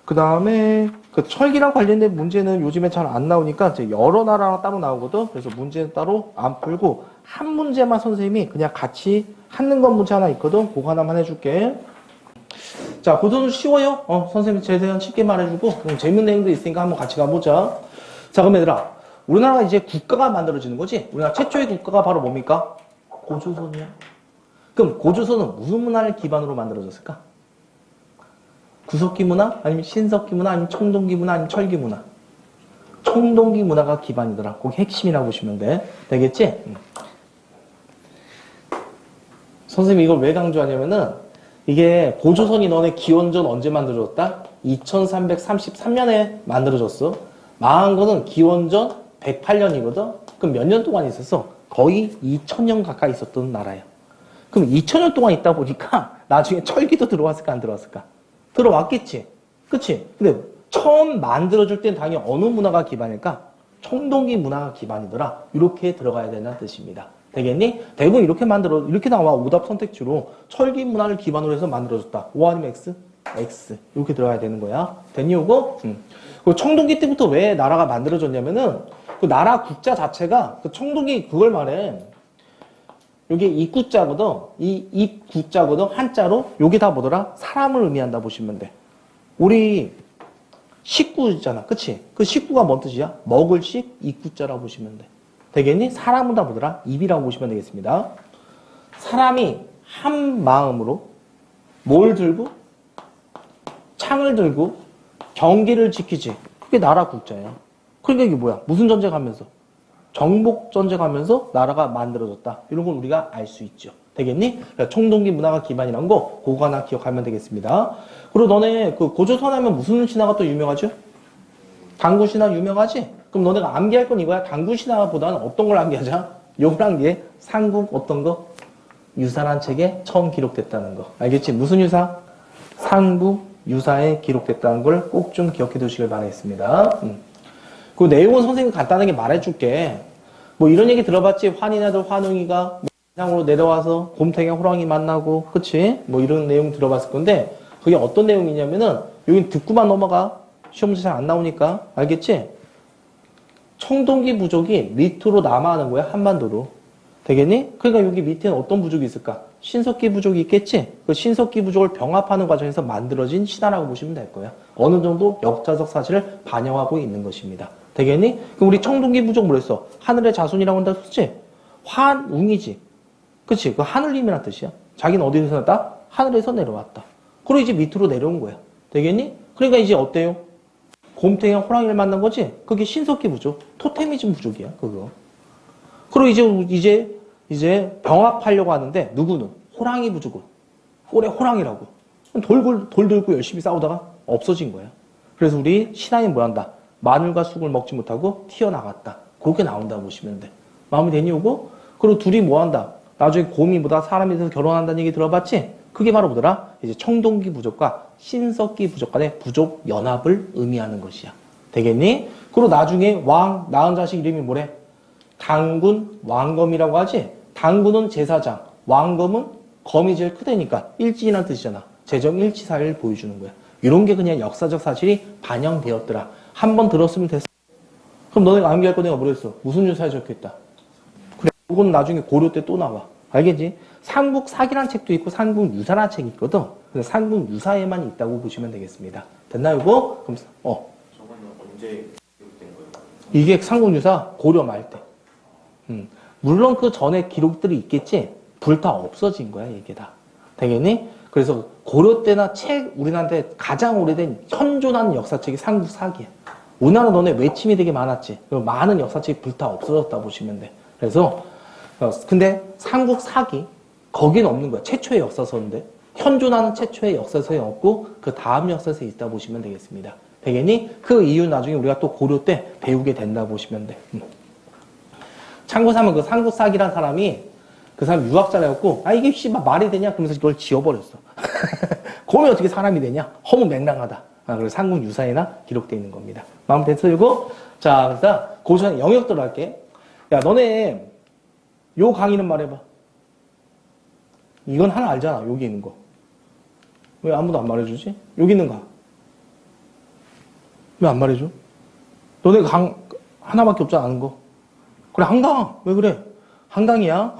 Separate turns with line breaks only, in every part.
그 다음에 그 철기랑 관련된 문제는 요즘에 잘 안 나오니까 이제 여러 나라랑 따로 나오거든. 그래서 문제는 따로 안 풀고 한 문제만 선생님이 그냥 같이 하는 건 문제 하나 있거든. 그거 하나만 해줄게. 자, 고전은 쉬워요. 선생님 최대한 쉽게 말해주고 재밌는 내용도 있으니까 한번 같이 가보자. 자, 그럼 얘들아, 우리나라가 이제 국가가 만들어지는 거지. 우리나라 최초의 국가가 바로 뭡니까? 고조선이야. 그럼 고조선은 무슨 문화를 기반으로 만들어졌을까? 구석기 문화? 아니면 신석기 문화? 아니면 청동기 문화? 아니면 철기 문화? 청동기 문화가 기반이더라. 그게 핵심이라고 보시면 돼. 되겠지? 선생님이 이걸 왜 강조하냐면은 이게 고조선이 너네 기원전 언제 만들어졌다? 2333년에 만들어졌어. 망한 거는 기원전 108년이거든? 그럼 몇 년 동안 있었어? 거의 2000년 가까이 있었던 나라야. 그럼 2000년 동안 있다 보니까 나중에 철기도 들어왔을까 안 들어왔을까? 들어왔겠지. 그치? 근데 처음 만들어줄 땐 당연히 어느 문화가 기반일까? 청동기 문화가 기반이더라. 이렇게 들어가야 된다는 뜻입니다. 되겠니? 대부분 이렇게 나와. 오답 선택지로 철기 문화를 기반으로 해서 만들어졌다. O 아니면 X? X. 이렇게 들어가야 되는 거야. 됐니, 이거? 그 청동기 때부터 왜 나라가 만들어졌냐면은 그 나라 국자 자체가 그 청동기 그걸 말해. 요게 입구자거든. 이 입구자거든. 한자로. 요게 다 뭐더라? 사람을 의미한다 보시면 돼. 우리 식구잖아. 그치? 그 식구가 뭔 뜻이야? 먹을 식, 입구자라고 보시면 돼. 되겠니? 사람은 다 뭐더라? 입이라고 보시면 되겠습니다. 사람이 한 마음으로 뭘 들고? 창을 들고 경계를 지키지. 그게 나라 국자야. 그러니까 이게 뭐야? 무슨 전쟁하면서? 정복 전쟁하면서 나라가 만들어졌다. 이런 걸 우리가 알 수 있죠. 되겠니? 그러니까 청동기 문화가 기반이란 거 그거 하나 기억하면 되겠습니다. 그리고 너네 그 고조선 하면 무슨 신화가 또 유명하죠? 당구 신화 유명하지? 그럼 너네가 암기할 건 이거야. 당구 신화보다는 어떤 걸 암기하자? 요걸 암기해. 삼국 어떤 거? 유사란 책에 처음 기록됐다는 거. 알겠지? 무슨 유사? 삼국 유사에 기록됐다는 걸 꼭 좀 기억해 두시길 바라겠습니다. 그 내용은 선생님이 간단하게 말해줄게. 뭐 이런 얘기 들어봤지? 환인 아들 환웅이가 상으로 내려와서 곰탱이 호랑이 만나고, 그치? 뭐 이런 내용 들어봤을 건데, 그게 어떤 내용이냐면은, 여기 듣고만 넘어가. 시험 문제 잘 안 나오니까. 알겠지? 청동기 부족이 밑으로 남하하는 거야, 한반도로. 되겠니? 그러니까 여기 밑에는 어떤 부족이 있을까? 신석기 부족이 있겠지? 그 신석기 부족을 병합하는 과정에서 만들어진 신화라고 보시면 될 거야. 어느 정도 역사적 사실을 반영하고 있는 것입니다. 되겠니? 그럼 우리 청동기 부족 뭐랬어? 하늘의 자손이라고 한다 했지? 환웅이지. 그치? 그 하늘님이란 뜻이야. 자기는 어디서 났다? 하늘에서 내려왔다. 그리고 이제 밑으로 내려온 거야. 되겠니? 그러니까 이제 어때요? 곰탱이랑 호랑이를 만난 거지? 그게 신석기 부족. 토테미즘 부족이야, 그거. 그리고 이제 병합하려고 하는데, 누구는? 호랑이 부족은. 올해 호랑이라고. 돌 들고 열심히 싸우다가 없어진 거야. 그래서 우리 신앙이 뭐란다? 마늘과 쑥을 먹지 못하고 튀어나갔다. 그렇게 나온다고 보시면 돼. 마음이 되니 오고? 그리고 둘이 뭐 한다? 나중에 곰이보다 사람이 돼서 결혼한다는 얘기 들어봤지? 그게 바로 뭐더라? 이제 청동기 부족과 신석기 부족 간의 부족 연합을 의미하는 것이야. 되겠니? 그리고 나중에 낳은 자식 이름이 뭐래? 당군, 왕검이라고 하지? 당군은 제사장, 왕검은 검이 제일 크다니까 일진이라는 뜻이잖아. 재정일치사를 보여주는 거야. 이런 게 그냥 역사적 사실이 반영되었더라. 한번 들었으면 됐어. 그럼 너네가 암기할 거 내가 뭐랬어? 무슨 유사에 적혀있다. 그래, 그건 나중에 고려 때 또 나와. 알겠지? 삼국사기란 책도 있고 삼국유사란 책이 있거든. 근데 삼국유사에만 있다고 보시면 되겠습니다. 됐나요, 이거? 그럼
저거는 언제 기록된 거예요?
이게 삼국유사 고려 말 때. 물론 그 전에 기록들이 있겠지? 불 다 없어진 거야, 이게 다. 되겠니? 그래서 고려 때나 우리나라한테 가장 오래된 현존하는 역사책이 삼국사기야. 우리나라 너네 외침이 되게 많았지? 많은 역사책이 불 다 없어졌다 보시면 돼. 그래서, 근데 삼국사기, 거기는 없는 거야. 최초의 역사서인데. 현존하는 최초의 역사서에 없고, 그 다음 역사서에 있다 보시면 되겠습니다. 되겠니? 그 이유 나중에 우리가 또 고려 때 배우게 된다 보시면 돼. 참고로 하면 그 삼국사기란 사람이 그 사람 유학자라고 이게 씨발 말이 되냐? 그러면서 그걸 지워버렸어. 곰이 어떻게 사람이 되냐? 허무맹랑하다. 그래서 삼국유사에나 기록되어 있는 겁니다. 마음 됐어, 이거? 자, 그래서 고전 영역 들어갈게. 야, 너네 요 강의는 말해봐. 이건 하나 알잖아, 여기 있는 거. 왜 아무도 안 말해주지? 여기 있는 거. 왜 안 말해줘? 너네 강 하나밖에 없잖아, 아는 거. 그래, 한강. 왜 그래? 한강이야?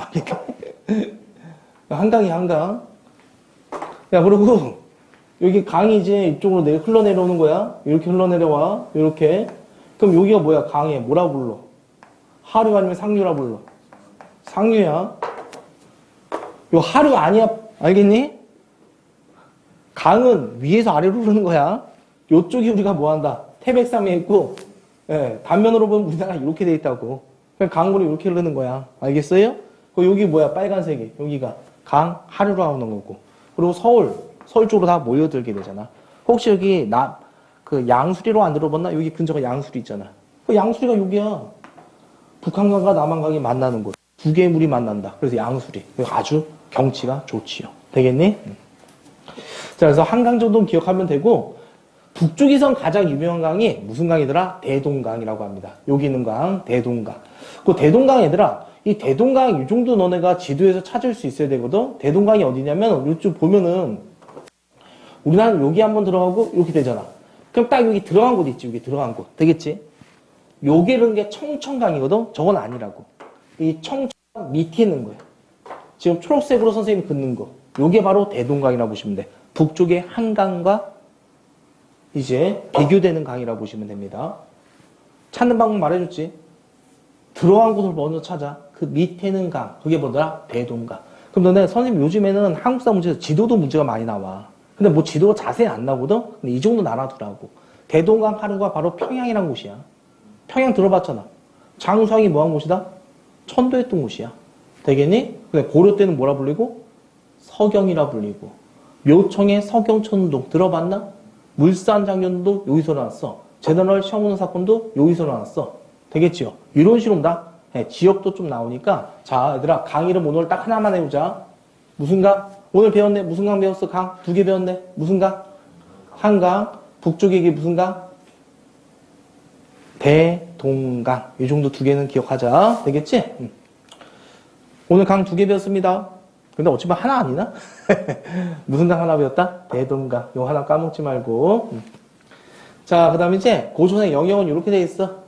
한강이야, 한강. 야, 그리고 여기 강이 이제 이쪽으로 흘러내려오는 거야. 이렇게 흘러내려와. 이렇게. 그럼 여기가 뭐야? 강에 뭐라 불러? 하류 아니면 상류라 불러? 상류야. 요 하류 아니야. 알겠니? 강은 위에서 아래로 흐르는 거야. 요쪽이 우리가 뭐 한다? 태백섬에 있고, 예, 단면으로 보면 우리나라 이렇게 돼 있다고. 그냥 강물이 이렇게 흐르는 거야. 알겠어요? 그 여기 뭐야? 빨간색이. 여기가 강 하류로 나오는 거고. 그리고 서울 쪽으로 다 모여들게 되잖아. 혹시 여기 그 양수리로 안 들어봤나? 여기 근처가 양수리 있잖아. 그 양수리가 여기야. 북한강과 남한강이 만나는 곳. 두 개의 물이 만난다. 그래서 양수리. 아주 경치가 좋지요. 되겠니? 자, 그래서 한강 정도는 기억하면 되고, 북쪽에선 가장 유명한 강이 무슨 강이더라? 대동강이라고 합니다. 여기 있는 강, 대동강. 그 대동강 얘들아, 이 대동강 이 정도 너네가 지도에서 찾을 수 있어야 되거든? 대동강이 어디냐면, 이쪽 보면은, 우리나라는 여기 한번 들어가고, 이렇게 되잖아. 그럼 딱 여기 들어간 곳 있지, 여기 들어간 곳. 되겠지? 요게는 게 청천강이거든? 저건 아니라고. 이 청천강 밑에 있는 거야. 지금 초록색으로 선생님이 긋는 거. 요게 바로 대동강이라고 보시면 돼. 북쪽의 한강과 이제 비교되는 강이라고 보시면 됩니다. 찾는 방법 말해줬지? 들어간 곳을 먼저 찾아. 그 밑에는 강. 그게 뭐더라? 대동강. 그럼 너네 선생님 요즘에는 한국사 문제에서 지도도 문제가 많이 나와. 근데 뭐 지도가 자세히 안 나오거든? 근데 이 정도 알아두라고. 대동강 하류가 바로 평양이란 곳이야. 평양 들어봤잖아. 장수왕이 뭐한 곳이다? 천도했던 곳이야. 되겠니? 근데 고려 때는 뭐라 불리고? 서경이라 불리고. 묘청의 서경천동 들어봤나? 물산 장년도 여기서 나왔어. 제너럴 시험 사건도 여기서 나왔어. 되겠지요? 이런 식으로 다 지역도 좀 나오니까 자, 얘들아 강 이름 오늘 딱 하나만 해보자. 무슨 강? 오늘 배웠네. 무슨 강 배웠어? 강? 두 개 배웠네. 무슨 강? 한강. 북쪽에 이게 무슨 강? 대동강. 이 정도 두 개는 기억하자. 되겠지? 오늘 강 두 개 배웠습니다. 근데 어차피 하나 아니나? 무슨 강 하나 배웠다? 대동강. 요 하나 까먹지 말고. 자, 그 다음에 이제 고조선의 영역은 이렇게 돼 있어.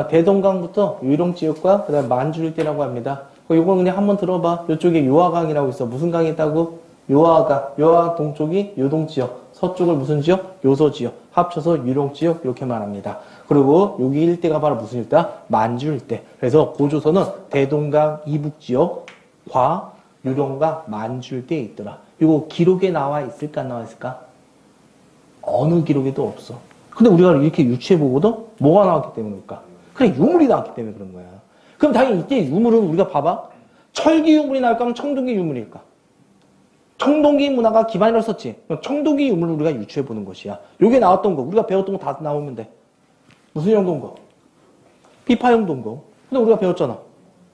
대동강부터 유롱지역과 그 다음에 만주일대라고 합니다. 요건 그냥 한번 들어봐. 요쪽에 요하강이라고 있어. 무슨 강이 있다고? 요하강. 요하 동쪽이 요동지역. 서쪽을 무슨 지역? 요서지역. 합쳐서 유롱지역 이렇게 말합니다. 그리고 여기 일대가 바로 무슨 일대야? 만주일대. 그래서 고조선은 대동강 이북지역과 유령강 만주일대에 있더라. 이거 기록에 나와 있을까 안 나와 있을까? 어느 기록에도 없어. 근데 우리가 이렇게 유추해보거든? 뭐가 나왔기 때문일까? 그래, 유물이 나왔기 때문에 그런 거야. 그럼 당연히 이때 유물은 우리가 봐봐. 철기 유물이 나올까 하면 청동기 유물일까? 청동기 문화가 기반이라고 썼지. 청동기 유물을 우리가 유추해보는 것이야. 요게 나왔던 거, 우리가 배웠던 거 다 나오면 돼. 무슨 용도인가? 비파용도인가? 근데 우리가 배웠잖아.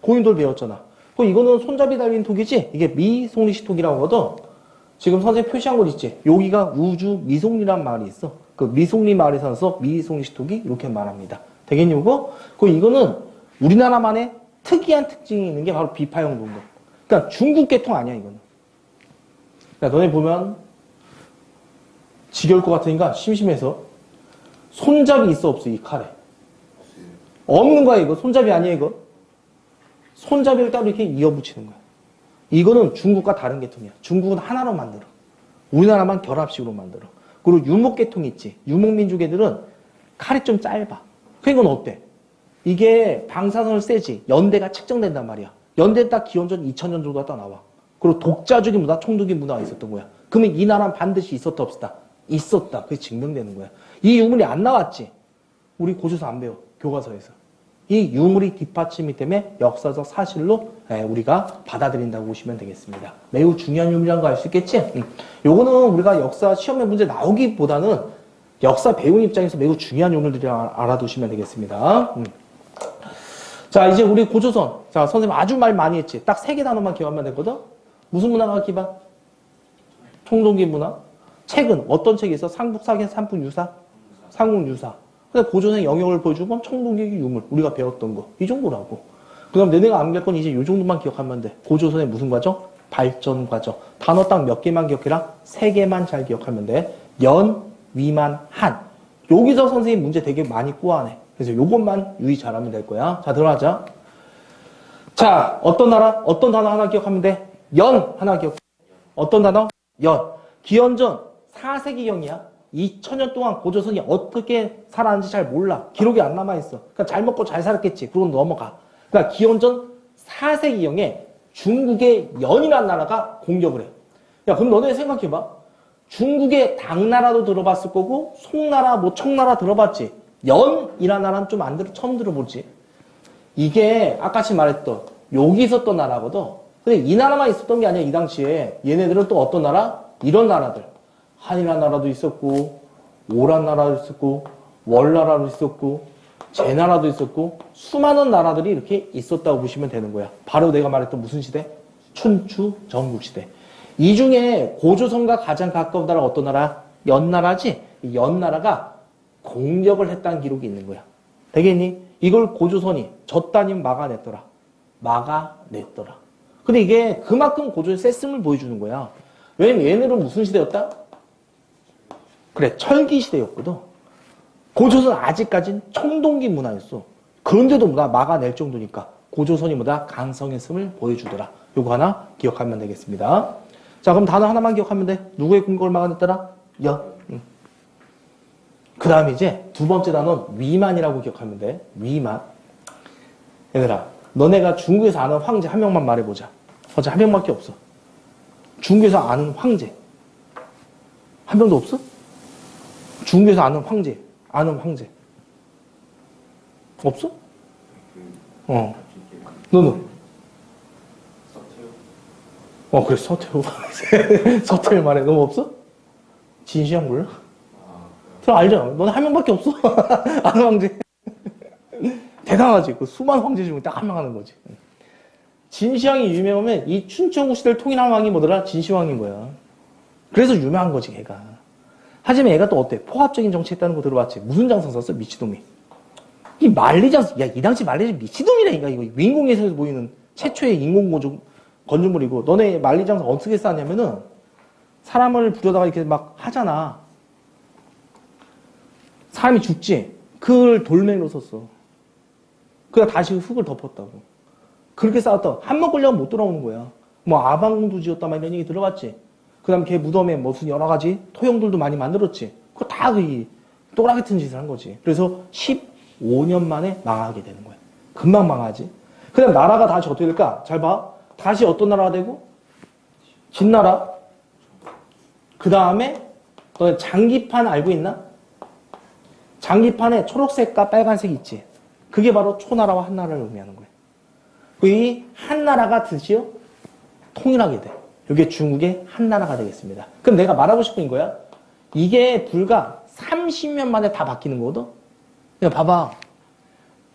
고인돌 배웠잖아. 이거는 손잡이 달린 톡이지? 이게 미송리식 톡이라고 하거든? 지금 선생님 표시한 곳 있지? 여기가 우주 미송리란 말이 있어. 그 미송리 마을에 사서 미송리식 톡이 이렇게 말합니다. 되겠니, 이거? 이거는 우리나라만의 특이한 특징이 있는 게 바로 비파용도인 거. 그러니까 중국 계통 아니야, 이거는. 그러니까 너네 보면 지겨울 것 같으니까 심심해서 손잡이 있어, 없어, 이 칼에? 없는 거야, 이거. 손잡이 아니야, 이거? 손잡이를 따로 이렇게 이어붙이는 거야. 이거는 중국과 다른 계통이야. 중국은 하나로 만들어. 우리나라만 결합식으로 만들어. 그리고 유목계통 있지. 유목민족 애들은 칼이 좀 짧아. 그러니까 이건 어때? 이게 방사선을 쐬지. 연대가 측정된단 말이야. 연대 딱 기원전 2000년 정도가 딱 나와. 그리고 독자적인 문화, 총독인 문화가 있었던 거야. 그러면 이 나라는 반드시 있었다 없었다? 있었다. 그게 증명되는 거야. 이 유물이 안 나왔지. 우리 고조선 안 배워. 교과서에서. 이 유물이 뒷받침이 때문에 역사적 사실로 우리가 받아들인다고 보시면 되겠습니다. 매우 중요한 유물이라는 거 알 수 있겠지? 요거는 우리가 역사 시험에 문제 나오기보다는 역사 배우는 입장에서 매우 중요한 유물들이 알아두시면 되겠습니다. 자, 이제 우리 고조선. 자, 선생님 아주 말 많이 했지. 딱 세 개 단어만 기억하면 되거든? 무슨 문화가 기반? 총동기 문화. 책은 어떤 책이 있어? 삼국사계, 삼국유사? 삼국유사. 근데 고조선의 영역을 보여주면 청동기 유물. 우리가 배웠던 거. 이 정도라고. 그 다음 너네가 암기할 건 이제 이 정도만 기억하면 돼. 고조선의 무슨 과정? 발전 과정. 단어 딱 몇 개만 기억해라? 세 개만 잘 기억하면 돼. 연, 위만, 한. 여기서 선생님 문제 되게 많이 꼬아내. 그래서 요것만 유의 잘하면 될 거야. 자, 들어가자. 자, 어떤 나라? 어떤 단어 하나 기억하면 돼? 연 하나 기억. 어떤 단어? 연. 기원전 4세기경이야. 2000년 동안 고조선이 어떻게 살았는지 잘 몰라. 기록이 안 남아있어. 그러니까 잘 먹고 잘 살았겠지. 그건 넘어가. 그러니까 기원전 4세기경에 중국의 연이라는 나라가 공격을 해. 야, 그럼 너네 생각해봐. 중국의 당나라도 들어봤을 거고, 송나라, 뭐 청나라 들어봤지. 연이라는 나라는 좀 처음 들어보지. 이게 아까같이 말했던 여기 있었던 나라거든. 근데 이 나라만 있었던 게 아니야. 이 당시에 얘네들은 또 어떤 나라? 이런 나라들. 한이란 나라도 있었고, 오란 나라도 있었고, 월나라도 있었고, 제나라도 있었고, 수많은 나라들이 이렇게 있었다고 보시면 되는 거야. 바로 내가 말했던 무슨 시대? 춘추 전국시대. 이 중에 고조선과 가장 가까운 나라가 어떤 나라? 연나라지? 이 연나라가 공격을 했다는 기록이 있는 거야. 되겠니? 이걸 고조선이 졌다니면 막아냈더라. 막아냈더라. 근데 이게 그만큼 고조의 셌음을 보여주는 거야. 왜냐면 얘네들은 무슨 시대였다? 그래, 철기 시대였거든. 고조선 아직까진 청동기 문화였어. 그런데도 뭐다 막아낼 정도니까 고조선이 뭐다 강성했음을 보여주더라. 요거 하나 기억하면 되겠습니다. 자, 그럼 단어 하나만 기억하면 돼. 누구의 공격을 막아냈더라? 연. 그 다음에 이제 두 번째 단어는 위만이라고 기억하면 돼. 위만. 얘들아, 너네가 중국에서 아는 황제 한 명만 말해보자. 어제 한 명밖에 없어. 중국에서 아는 황제. 한 명도 없어? 중국에서 아는 황제. 없어? 너는?
서태후.
그래, 서태후. 서태후 말해. 너무 없어? 진시황 몰라? 그럼 알잖아. 너네 한 명밖에 없어. 아는 황제. 대단하지. 그 수많은 황제 중에 딱 한 명 하는 거지. 진시황이 유명하면 이 춘천국 시대를 통일한 왕이 뭐더라? 진시황인 거야. 그래서 유명한 거지, 걔가. 하지만 얘가 또 어때? 포합적인 정치했다는 거 들어봤지? 무슨 장성 썼어? 미치동이. 이 만리장성, 야, 이 당시 만리장성 미치동이라니까. 이거 인공위성에서 보이는 최초의 건축물이고, 너네 만리장성 어떻게 쌓냐면은, 사람을 부려다가 이렇게 막 하잖아. 사람이 죽지? 그걸 돌멩이로 썼어. 그러다 다시 흙을 덮었다고. 그렇게 쌓았다. 한 번 걸려면 못 돌아오는 거야. 뭐 아방궁도 지었다 막 이런 얘기 들어봤지? 그 다음 걔 무덤에 무슨 여러 가지 토형들도 많이 만들었지? 그거 다 그 또라 같은 짓을 한 거지. 그래서 15년 만에 망하게 되는 거야. 금방 망하지. 그 다음 나라가 다시 어떻게 될까? 잘 봐. 다시 어떤 나라가 되고? 진나라. 그 다음에 너네 장기판 알고 있나? 장기판에 초록색과 빨간색 있지. 그게 바로 초나라와 한나라를 의미하는 거예요. 이 한나라가 드디어 통일하게 돼. 이게 중국의 한나라가 되겠습니다. 그럼 내가 말하고 싶은 거야. 이게 불과 30년 만에 다 바뀌는 거거든. 그냥 봐봐.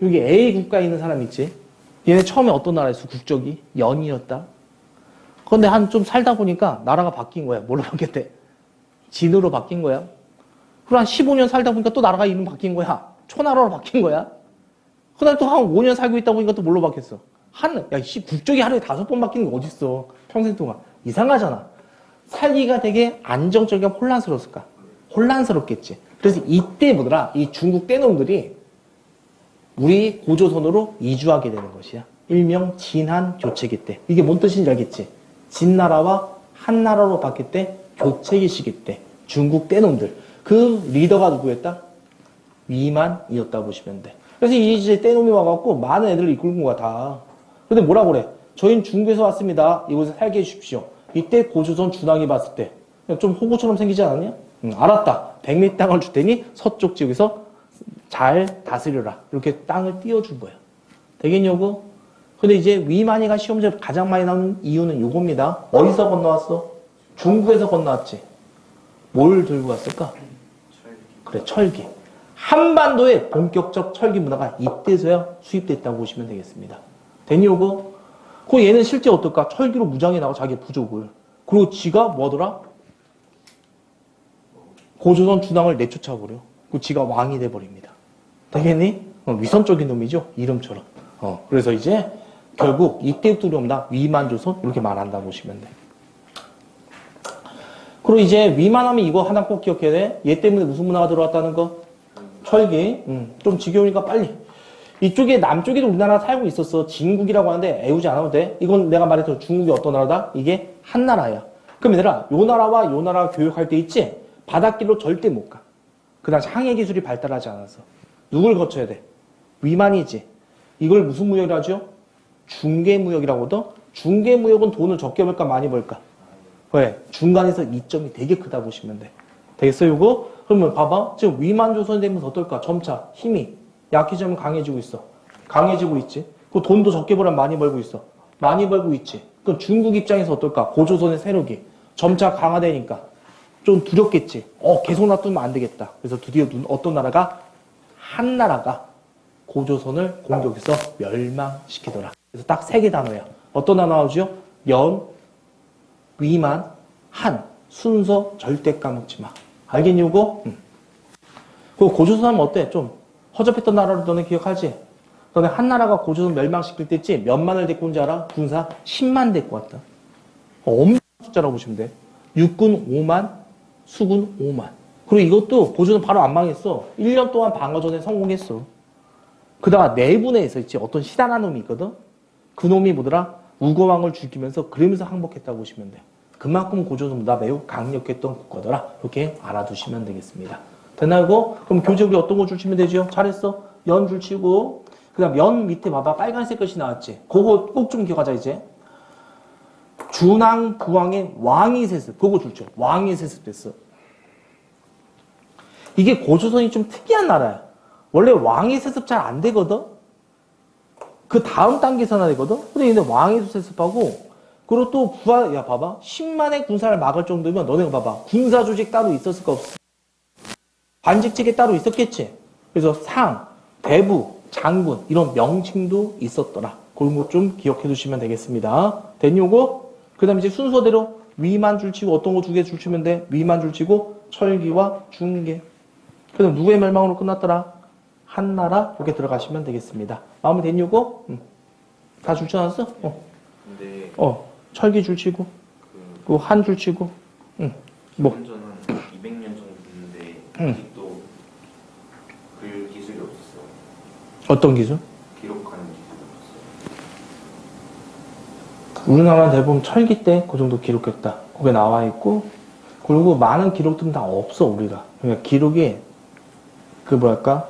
여기 A 국가에 있는 사람 있지. 얘네 처음에 어떤 나라였어? 국적이 연이었다. 그런데 한 좀 살다 보니까 나라가 바뀐 거야. 뭘로 바뀌었대? 진으로 바뀐 거야. 그리고 한 15년 살다 보니까 또 나라가 이름 바뀐 거야. 초나라로 바뀐 거야. 그 다음에 또 한 5년 살고 있다 보니까 또 뭘로 바뀌었어? 국적이 하루에 5번 바뀌는 게 어딨어. 평생 동안. 이상하잖아. 살기가 되게 안정적이고 혼란스러웠을까? 혼란스럽겠지. 그래서 이때 뭐더라? 이 중국 떼놈들이 우리 고조선으로 이주하게 되는 것이야. 일명 진한 교체기 때. 이게 뭔 뜻인지 알겠지? 진나라와 한나라로 바뀔 때 교체기 시기 때 중국 떼놈들. 그 리더가 누구였다? 위만이었다고 보시면 돼. 그래서 이제 떼놈이 와갖고 많은 애들을 이끌고 가 다. 근데 뭐라고 그래? 저희는 중국에서 왔습니다. 이곳에 살게 해주십시오. 이때 고조선 준왕이 봤을 때 좀 호구처럼 생기지 않았냐? 알았다. 백리 땅을 줄 테니 서쪽 지역에서 잘 다스려라. 이렇게 땅을 띄워준 거야. 되겠냐고? 근데 이제 위만이가 시험지에 가장 많이 나오는 이유는 요겁니다. 어디서 건너왔어? 중국에서 건너왔지. 뭘 들고 왔을까? 그래, 철기. 한반도에 본격적 철기 문화가 이때서야 수입됐다고 보시면 되겠습니다. 되니 요거? 그 얘는 실제 어떨까? 철기로 무장해 나가 자기 부족을. 그리고 지가 뭐더라? 고조선 준왕을 내쫓아버려. 그 지가 왕이 돼버립니다. 되겠니? 위선적인 놈이죠. 이름처럼. 그래서 이제 결국 이때부터 우리가 위만조선 이렇게 말한다고 보시면 돼. 그리고 이제 위만하면 이거 하나 꼭 기억해야 돼. 얘 때문에 무슨 문화가 들어왔다는 거? 철기. 좀 지겨우니까 빨리. 이쪽에 남쪽에도 우리나라 살고 있었어. 진국이라고 하는데 애우지 않아도 돼. 이건 내가 말했던 중국이 어떤 나라다? 이게 한 나라야. 그럼 얘들아, 요 나라와 요 나라 교육할 때 있지? 바닷길로 절대 못 가. 그 당시 항해 기술이 발달하지 않아서. 누굴 거쳐야 돼? 위만이지. 이걸 무슨 무역이라 하죠? 중개무역이라고 하거든? 중개무역은 돈을 적게 벌까 많이 벌까? 왜? 중간에서 이점이 되게 크다 보시면 돼. 되겠어요, 이거? 그러면 봐봐. 지금 위만조선이 되면서 어떨까? 점차 힘이 약해지면 강해지고 있어. 강해지고 있지. 그 돈도 적게 벌면 많이 벌고 있어. 많이 벌고 있지. 그럼 중국 입장에서 어떨까? 고조선의 세력이 점차 강화되니까 좀 두렵겠지. 계속 놔두면 안 되겠다. 그래서 드디어 어떤 나라가? 한 나라가 고조선을 공격해서 멸망시키더라. 그래서 딱 세 개 단어야. 어떤 단어 나오죠? 연, 위만, 한. 순서 절대 까먹지 마. 알겠니, 이거? 그 고조선 하면 어때? 좀 허접했던 나라를 너네 기억하지? 너네 한 나라가 고조선 멸망시킬 때 있지? 몇만을 데리고 온지 알아? 군사 10만 데리고 왔다. 엄청난 숫자라고 보시면 돼. 육군 5만, 수군 5만. 그리고 이것도 고조선 바로 안 망했어. 1년 동안 방어전에 성공했어. 그다가 내분해에서 있지. 어떤 시단한 놈이 있거든? 그 놈이 뭐더라? 우거왕을 죽이면서 그러면서 항복했다고 보시면 돼. 그만큼 고조선보다 매우 강력했던 국가더라. 이렇게 알아두시면 되겠습니다. 됐나요? 그럼 교재 우리 어떤 거 줄치면 되죠? 잘했어. 연 줄치고 그 다음 연 밑에 봐봐. 빨간색 것이 나왔지? 그거 꼭 좀 기억하자 이제. 준왕 부왕의 왕이 세습. 그거 줄쳐. 왕이 세습됐어. 이게 고조선이 좀 특이한 나라야. 원래 왕이 세습 잘 안 되거든? 그 다음 단계에서나 되거든? 근데 얘네 왕이 세습하고 그리고 또 야 봐봐. 10만의 군사를 막을 정도면 너네가 봐봐. 군사 조직 따로 있었을까 없어? 관직책에 따로 있었겠지? 그래서 상, 대부, 장군 이런 명칭도 있었더라. 그런 것 좀 기억해 두시면 되겠습니다. 됐니 요거? 그 다음에 이제 순서대로 위만 줄치고 어떤 거 두 개 줄치면 돼? 위만 줄치고 철기와 중계. 그 다음 누구의 멸망으로 끝났더라? 한나라 이렇게 들어가시면 되겠습니다. 마음에 됐니 요거? 다 줄쳐놨어?
근데
철기 줄치고 그 한 줄치고 뭐
기원전 한 200년 정도 됐는데 아직도 그 기술이 없었어요.
어떤 기술?
기록하는 기술이 없었어요.
우리나라 대부분 철기 때 그 정도 기록했다. 거기에 나와 있고 그리고 많은 기록들은 다 없어 우리가. 그러니까 기록이 그 뭐랄까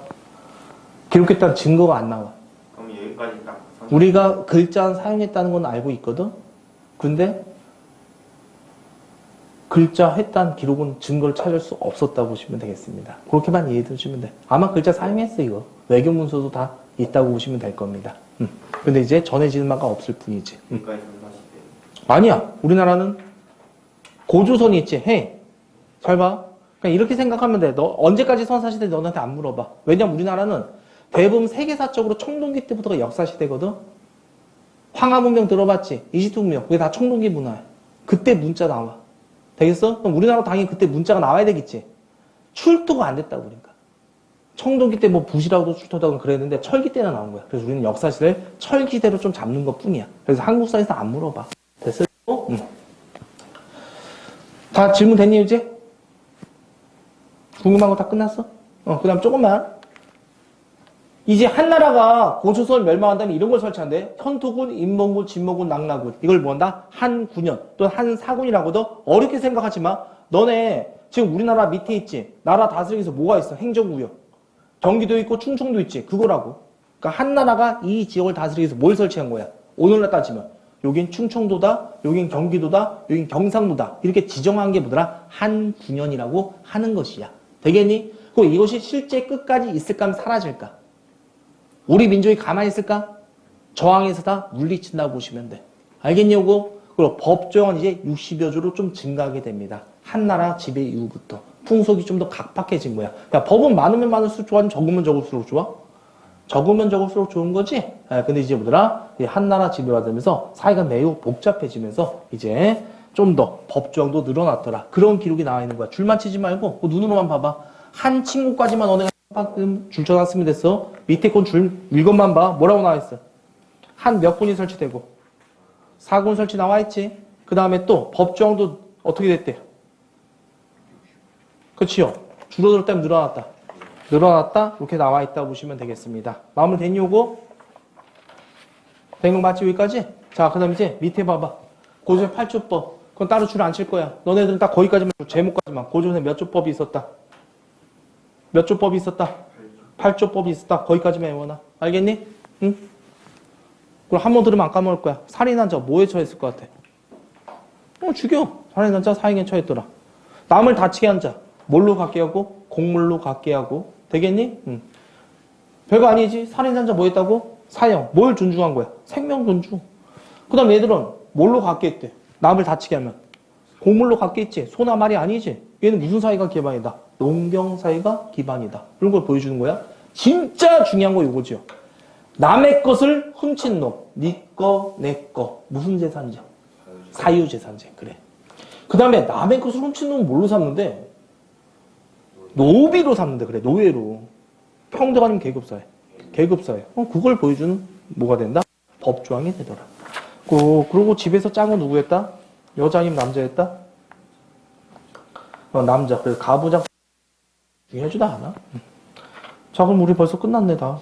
기록했다는 증거가 안 나와.
그럼 여기까지 딱
우리가 글자 사용했다는 건 알고 있거든. 근데 글자 했다는 기록은 증거를 찾을 수 없었다고 보시면 되겠습니다. 그렇게만 이해해 주시면 돼. 아마 글자 사용했어 이거. 외교 문서도 다 있다고 보시면 될 겁니다. 근데 이제 전해지는 바가 없을 뿐이지.
여기까지 선사시대.
아니야. 우리나라는 고조선이 있지. 해. 잘 봐. 그냥 이렇게 생각하면 돼. 너 언제까지 선사시대 너한테 안 물어봐. 왜냐면 우리나라는 대부분 세계사적으로 청동기 때부터가 역사시대거든. 황하문명 들어봤지? 이집트 문명. 그게 다 청동기 문화야. 그때 문자 나와. 되겠어? 그럼 우리나라 당연히 그때 문자가 나와야 되겠지. 출토가 안 됐다고 그러니까. 청동기 때 뭐 부시라고도 출토하고 그랬는데 철기 때나 나온 거야. 그래서 우리는 역사시대를 철기대로 좀 잡는 것 뿐이야. 그래서 한국사에서 안 물어봐. 됐어? 다 질문 됐니 이제? 궁금한 거 다 끝났어? 그 다음 조금만. 이제 한나라가 고조선을 멸망한다면 이런 걸 설치한대. 현토군, 인몽군, 진모군, 낙나군. 이걸 뭐한다? 한군현 또는 한사군이라고도 어렵게 생각하지 마. 너네 지금 우리나라 밑에 있지? 나라 다스리기 위해서 뭐가 있어? 행정구역. 경기도 있고 충청도 있지? 그거라고. 그러니까 한나라가 이 지역을 다스리기 위해서 뭘 설치한 거야? 오늘날 따지면 여긴 충청도다, 여긴 경기도다, 여긴 경상도다. 이렇게 지정한 게 뭐더라? 한군현이라고 하는 것이야. 되겠니? 그럼 이것이 실제 끝까지 있을까 하면 사라질까? 우리 민족이 가만히 있을까? 저항해서 다 물리친다고 보시면 돼. 알겠냐고? 그리고 법조항은 이제 60여 조로 좀 증가하게 됩니다. 한나라 지배 이후부터. 풍속이 좀 더 각박해진 거야. 그러니까 법은 많으면 많을수록 좋아? 적으면 적을수록 좋아? 적으면 적을수록 좋은 거지? 근데 이제 뭐더라? 한나라 지배가 되면서 사회가 매우 복잡해지면서 이제 좀 더 법조항도 늘어났더라. 그런 기록이 나와 있는 거야. 줄만 치지 말고 눈으로만 봐봐. 한 친구까지만 너네가 줄 쳐놨으면 됐어. 밑에 건 줄 이것만 봐. 뭐라고 나와 있어? 한 몇 군이 설치되고 4군 설치 나와 있지. 그 다음에 또 법조항도 어떻게 됐대? 그치요? 줄어들 때면 늘어났다. 늘어났다 이렇게 나와 있다 보시면 되겠습니다. 마무리 됐니 요거? 된 거 맞지 여기까지? 자 그 다음 이제 밑에 봐봐. 고조의 8조법. 그건 따로 줄 안 칠 거야. 너네들은 딱 거기까지만 제목까지만. 고조선에 몇 조법이 있었다? 몇 조법이 있었다? 8조법이 있었다. 거기까지만 외워놔. 알겠니? 응? 그럼 한 번 들으면 안 까먹을 거야. 살인한 자 뭐에 처했을 것 같아? 죽여. 살인한 자 사형에 처했더라. 남을 다치게 한 자 뭘로 갖게 하고? 곡물로 갖게 하고. 되겠니? 응. 별거 아니지. 살인한 자 뭐 했다고? 사형. 뭘 존중한 거야? 생명 존중. 그 다음 얘들은 뭘로 갖게 했대? 남을 다치게 하면. 곡물로 갖게 했지. 소나 말이 아니지. 얘는 무슨 사회가 기반이다? 농경사회가 기반이다. 이런 걸 보여주는 거야. 진짜 중요한 거 이거죠. 남의 것을 훔친 놈. 네 거, 내 거. 무슨 재산이죠? 사유재산제. 그래. 그 다음에 남의 것을 훔친 놈은 뭘로 삼는데? 노비로 삼는데. 그래. 노예로. 평등 아니면 계급사회. 계급사회. 그걸 보여주는 뭐가 된다? 법조항이 되더라. 그리고 집에서 짠 거 누구였다? 여자님 남자였다? 남자. 그래서 가부장 중요하지도 않아. 자, 그럼 우리 벌써 끝났네, 다.